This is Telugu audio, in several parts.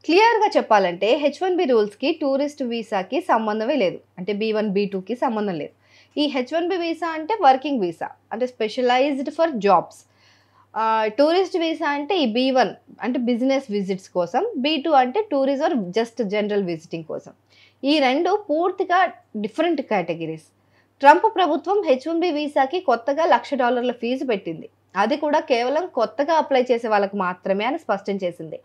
క్లియర్‌గా చెప్పాలంటే హెచ్-1బీ రూల్స్‌కి, టూరిస్ట్ వీసాకి సంబంధమే లేదు. అంటే బీ-1, బీ-2కి సంబంధం లేదు. ఈ హెచ్-1బీ వీసా అంటే వర్కింగ్ వీసా. అంటే specialized for jobs. Tourist visa అంటే ఈ బీ-1 అంటే బిజినెస్ విజిట్స్ కోసం. బీ-2 అంటే టూరిజం జస్ట్ జనరల్ విజిటింగ్ కోసం. ఈ 2 పూర్తిగా డిఫరెంట్ కేటగిరీస్. ట్రంప్ ప్రభుత్వం హెచ్-1బీ వీసాకి కొత్తగా $1,00,000 ఫీజు పెట్టింది. అది కూడా కేవలం కొత్తగా అప్లై చేసే వాళ్ళకి మాత్రమే అని స్పష్టం చేసింది.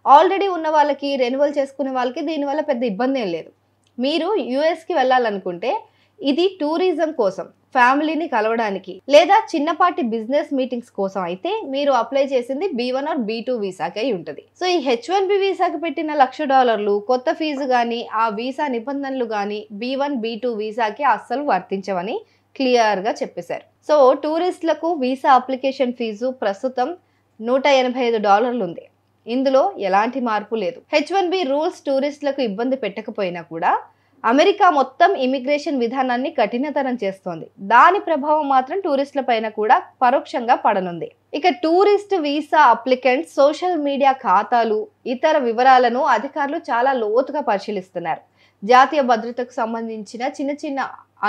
ఆల్రెడీ ఉన్న వాళ్ళకి, రెన్యువల్ చేసుకునే వాళ్ళకి దీనివల్ల పెద్ద ఇబ్బందేం లేదు. మీరు యూఎస్‌కి వెళ్ళాలనుకుంటే ఇది టూరిజం కోసం, ఫ్యామిలీని కలవడానికి లేదా చిన్నపాటి బిజినెస్ మీటింగ్స్ కోసం అయితే మీరు అప్లై చేసింది బీ-1 ఆర్ బీ-2 వీసాకి అయి ఉంటది. సో ఈ హెచ్-1బీ వీసాకి పెట్టిన $1,00,000 కొత్త ఫీజు గాని, ఆ వీసా నిబంధనలు గాని బీ-1, బీ-2 వీసాకి అస్సలు వర్తించవని క్లియర్‌గా చెప్పేశారు. సో టూరిస్టులకు వీసా అప్లికేషన్ ఫీజు ప్రస్తుతం $185 ఉంది. ఇందులో ఎలాంటి మార్పు లేదు. హెచ్-1బీ రూల్స్ టూరిస్టులకు ఇబ్బంది పెట్టకపోయినా కూడా అమెరికా మొత్తం ఇమిగ్రేషన్ విధానాన్ని కఠినతరం చేస్తోంది. దాని ప్రభావం మాత్రం టూరిస్టుల పైన కూడా పరోక్షంగా పడనుంది. ఇక tourist visa applicants social media ఖాతాలు, ఇతర వివరాలను అధికారులు చాలా లోతుగా పరిశీలిస్తున్నారు. జాతీయ భద్రతకు సంబంధించిన చిన్న చిన్న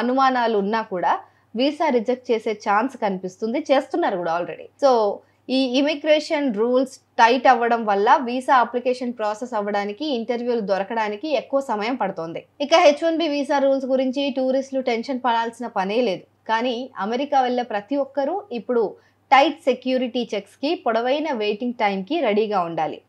అనుమానాలు ఉన్నా కూడా వీసా రిజెక్ట్ చేసే ఛాన్స్ కనిపిస్తుంది. చేస్తున్నారు కూడా ఆల్రెడీ. సో ఈ ఇమిగ్రేషన్ రూల్స్ టైట్ అవ్వడం వల్ల వీసా అప్లికేషన్ ప్రాసెస్ అవ్వడానికి, ఇంటర్వ్యూలు దొరకడానికి ఎక్కువ సమయం పడుతోంది. ఇక హెచ్-1బీ వీసా రూల్స్ గురించి టూరిస్టులు టెన్షన్ పడాల్సిన పనే లేదు. కానీ అమెరికా వెళ్ళే ప్రతి ఒక్కరూ ఇప్పుడు టైట్ సెక్యూరిటీ చెక్స్‌కి, పొడవైన వెయిటింగ్ టైంకి రెడీగా ఉండాలి.